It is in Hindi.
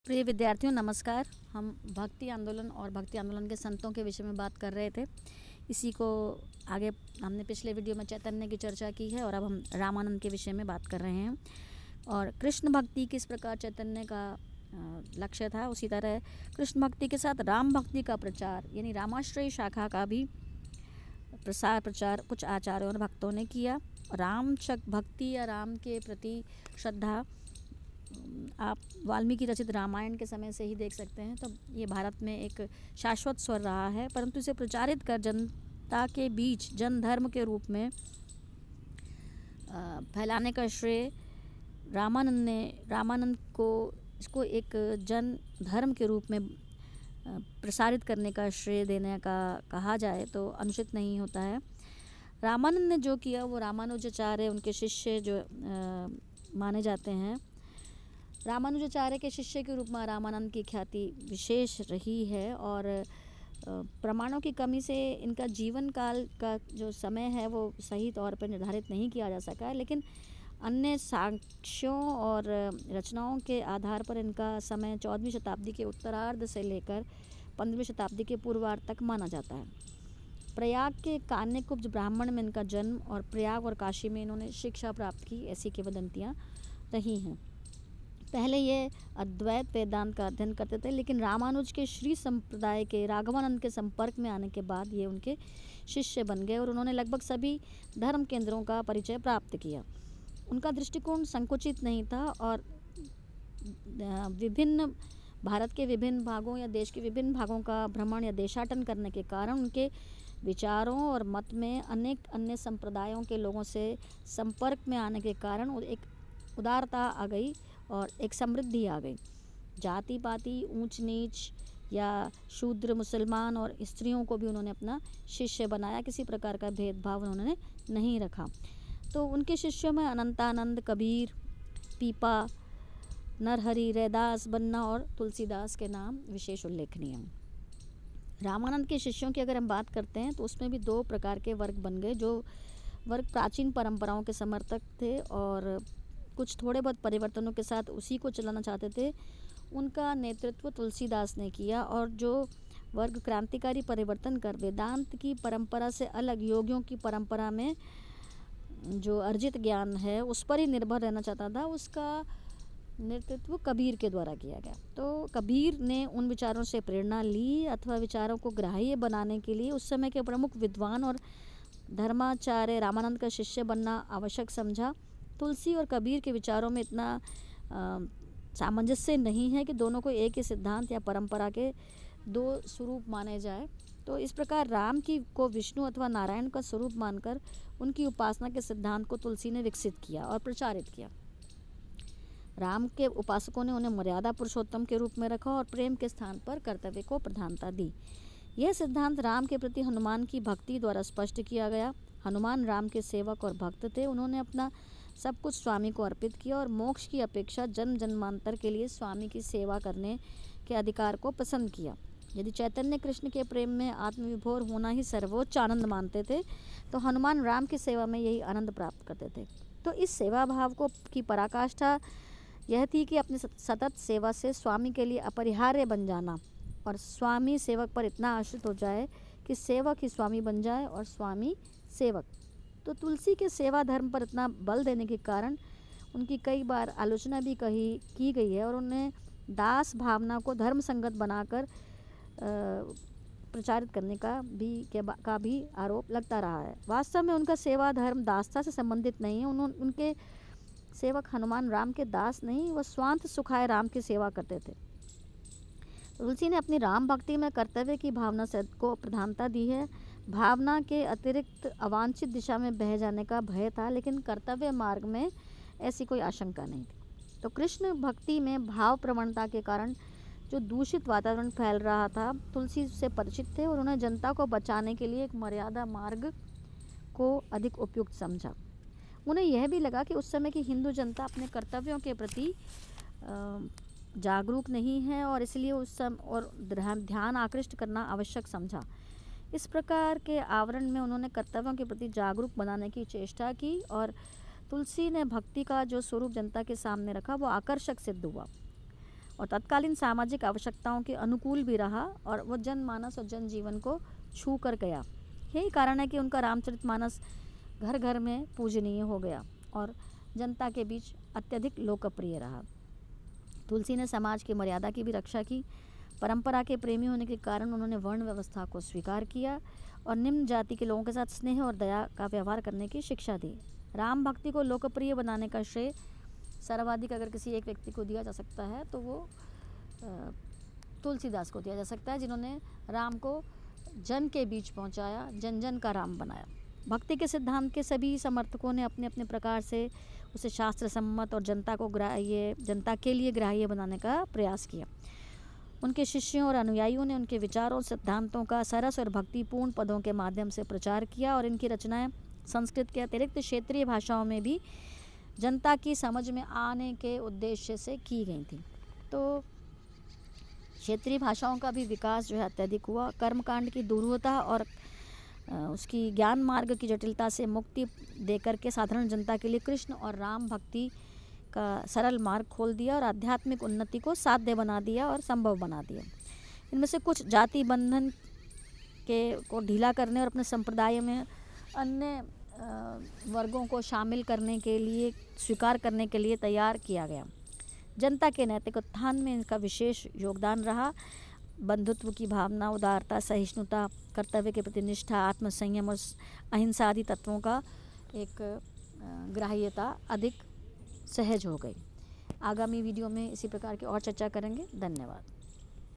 प्रिय विद्यार्थियों नमस्कार। हम भक्ति आंदोलन और भक्ति आंदोलन के संतों के विषय में बात कर रहे थे। इसी को आगे हमने पिछले वीडियो में चैतन्य की चर्चा की है और अब हम रामानंद के विषय में बात कर रहे हैं। और कृष्ण भक्ति किस प्रकार चैतन्य का लक्ष्य था, उसी तरह कृष्ण भक्ति के साथ राम भक्ति का प्रचार यानी रामाश्रयी शाखा का भी प्रचार कुछ आचार्यों और भक्तों ने किया। राम भक्ति या राम के प्रति श्रद्धा आप वाल्मीकि रचित रामायण के समय से ही देख सकते हैं। तो ये भारत में एक शाश्वत स्वर रहा है, परंतु इसे प्रचारित कर जनता के बीच जन धर्म के रूप में फैलाने का श्रेय रामानंद को इसको एक जन धर्म के रूप में प्रसारित करने का श्रेय देने का कहा जाए तो अनुचित नहीं होता है। रामानंद ने जो किया वो रामानुजाचार्य उनके शिष्य जो माने जाते हैं। रामानुजाचार्य के शिष्य के रूप में रामानंद की ख्याति विशेष रही है और प्रमाणों की कमी से इनका जीवन काल का जो समय है वो सही तौर पर निर्धारित नहीं किया जा सका है, लेकिन अन्य साक्ष्यों और रचनाओं के आधार पर इनका समय 14वीं शताब्दी के उत्तरार्ध से लेकर 15वीं शताब्दी के पूर्वार्ध तक माना जाता है। प्रयाग के कान्यकुब्ज ब्राह्मण में इनका जन्म और प्रयाग और काशी में इन्होंने शिक्षा प्राप्त की, ऐसी किंवदंतियाँ रही हैं। पहले ये अद्वैत वेदांत का अध्ययन करते थे, लेकिन रामानुज के श्री संप्रदाय के राघवानंद के संपर्क में आने के बाद ये उनके शिष्य बन गए और उन्होंने लगभग सभी धर्म केंद्रों का परिचय प्राप्त किया। उनका दृष्टिकोण संकुचित नहीं था और भारत के विभिन्न भागों या देश के विभिन्न भागों का भ्रमण या देशाटन करने के कारण उनके विचारों और मत में अनेक अन्य संप्रदायों के लोगों से संपर्क में आने के कारण एक उदारता आ गई और एक समृद्धि आ गई। जाति पाति ऊंच नीच या शूद्र मुसलमान और स्त्रियों को भी उन्होंने अपना शिष्य बनाया, किसी प्रकार का भेदभाव उन्होंने नहीं रखा। तो उनके शिष्यों में अनंतानंद, कबीर, पीपा, नरहरि, रैदास, बन्ना और तुलसीदास के नाम विशेष उल्लेखनीय हैं। रामानंद के शिष्यों की अगर हम बात करते हैं तो उसमें भी दो प्रकार के वर्ग बन गए। जो वर्ग प्राचीन परंपराओं के समर्थक थे और कुछ थोड़े बहुत परिवर्तनों के साथ उसी को चलाना चाहते थे, उनका नेतृत्व तुलसीदास ने किया। और जो वर्ग क्रांतिकारी परिवर्तन कर वेदांत की परंपरा से अलग योगियों की परंपरा में जो अर्जित ज्ञान है उस पर ही निर्भर रहना चाहता था, उसका नेतृत्व कबीर के द्वारा किया गया। तो कबीर ने उन विचारों से प्रेरणा ली अथवा विचारों को ग्राह्य बनाने के लिए उस समय के प्रमुख विद्वान और धर्माचार्य रामानंद का शिष्य बनना आवश्यक समझा। तुलसी और कबीर के विचारों में इतना सामंजस्य नहीं है कि दोनों को एक ही सिद्धांत या परंपरा के दो स्वरूप माने जाए। तो इस प्रकार राम को विष्णु अथवा नारायण का स्वरूप मानकर उनकी उपासना के सिद्धांत को तुलसी ने विकसित किया और प्रचारित किया। राम के उपासकों ने उन्हें मर्यादा पुरुषोत्तम के रूप में रखा और प्रेम के स्थान पर कर्तव्य को प्रधानता दी। यह सिद्धांत राम के प्रति हनुमान की भक्ति द्वारा स्पष्ट किया गया। हनुमान राम के सेवक और भक्त थे। उन्होंने अपना सब कुछ स्वामी को अर्पित किया और मोक्ष की अपेक्षा जन्म जन्मांतर के लिए स्वामी की सेवा करने के अधिकार को पसंद किया। यदि चैतन्य कृष्ण के प्रेम में आत्मविभोर होना ही सर्वोच्च आनंद मानते थे, तो हनुमान राम की सेवा में यही आनंद प्राप्त करते थे। तो इस सेवा भाव की पराकाष्ठा यह थी कि अपनी सतत सेवा से स्वामी के लिए अपरिहार्य बन जाना और स्वामी सेवक पर इतना आश्रित हो जाए कि सेवक ही स्वामी बन जाए और स्वामी सेवक। तो तुलसी के सेवा धर्म पर इतना बल देने के कारण उनकी कई बार आलोचना भी की गई है और उन्हें दास भावना को धर्म संगत बनाकर प्रचारित करने का भी आरोप लगता रहा है। वास्तव में उनका सेवा धर्म दासता से संबंधित नहीं है। उनके सेवक हनुमान राम के दास नहीं, वह स्वांत सुखाय राम की सेवा करते थे। तुलसी ने अपनी राम भक्ति में कर्तव्य की भावना से को प्रधानता दी है। भावना के अतिरिक्त अवांछित दिशा में बह जाने का भय था, लेकिन कर्तव्य मार्ग में ऐसी कोई आशंका नहीं थी। तो कृष्ण भक्ति में भाव प्रवणता के कारण जो दूषित वातावरण फैल रहा था, तुलसी से परिचित थे और उन्हें जनता को बचाने के लिए एक मर्यादा मार्ग को अधिक उपयुक्त समझा। उन्हें यह भी लगा कि उस समय की हिंदू जनता अपने कर्तव्यों के प्रति जागरूक नहीं है और इसलिए उस समय और ध्यान आकृष्ट करना आवश्यक समझा। इस प्रकार के आवरण में उन्होंने कर्तव्यों के प्रति जागरूक बनाने की चेष्टा की और तुलसी ने भक्ति का जो स्वरूप जनता के सामने रखा वो आकर्षक सिद्ध हुआ। और तत्कालीन सामाजिक आवश्यकताओं के अनुकूल भी रहा और वो जनमानस और जनजीवन को छू कर गया। यही कारण है कि उनका रामचरितमानस घर घर में पूजनीय हो गया और जनता के बीच अत्यधिक लोकप्रिय रहा। तुलसी ने समाज की मर्यादा की भी रक्षा की। परंपरा के प्रेमी होने के कारण उन्होंने वर्ण व्यवस्था को स्वीकार किया और निम्न जाति के लोगों के साथ स्नेह और दया का व्यवहार करने की शिक्षा दी। राम भक्ति को लोकप्रिय बनाने का श्रेय सर्वाधिक अगर किसी एक व्यक्ति को दिया जा सकता है तो वो तुलसीदास को दिया जा सकता है, जिन्होंने राम को जन के बीच पहुंचाया, जन जन का राम बनाया। भक्ति के सिद्धांत के सभी समर्थकों ने अपने अपने प्रकार से उसे शास्त्र सम्मत और जनता के लिए ग्राह्य बनाने का प्रयास किया। उनके शिष्यों और अनुयायियों ने उनके विचारों सिद्धांतों का सरस और भक्तिपूर्ण पदों के माध्यम से प्रचार किया और इनकी रचनाएं संस्कृत के अतिरिक्त क्षेत्रीय भाषाओं में भी जनता की समझ में आने के उद्देश्य से की गई थी। तो क्षेत्रीय भाषाओं का भी विकास जो है अत्यधिक हुआ। कर्मकांड की दुरूहता और उसकी ज्ञान मार्ग की जटिलता से मुक्ति देकर के साधारण जनता के लिए कृष्ण और राम भक्ति का सरल मार्ग खोल दिया और आध्यात्मिक उन्नति को साध्य बना दिया और संभव बना दिया। इनमें से कुछ जाति बंधन को ढीला करने और अपने संप्रदाय में अन्य वर्गों को शामिल करने के लिए, स्वीकार करने के लिए तैयार किया गया। जनता के नैतिक उत्थान में इनका विशेष योगदान रहा। बंधुत्व की भावना, उदारता, सहिष्णुता, कर्तव्य के प्रति निष्ठा, आत्मसंयम और अहिंसा आदि तत्वों का एक ग्राह्यता अधिक सहज हो गई। आगामी वीडियो में इसी प्रकार की और चर्चा करेंगे। धन्यवाद।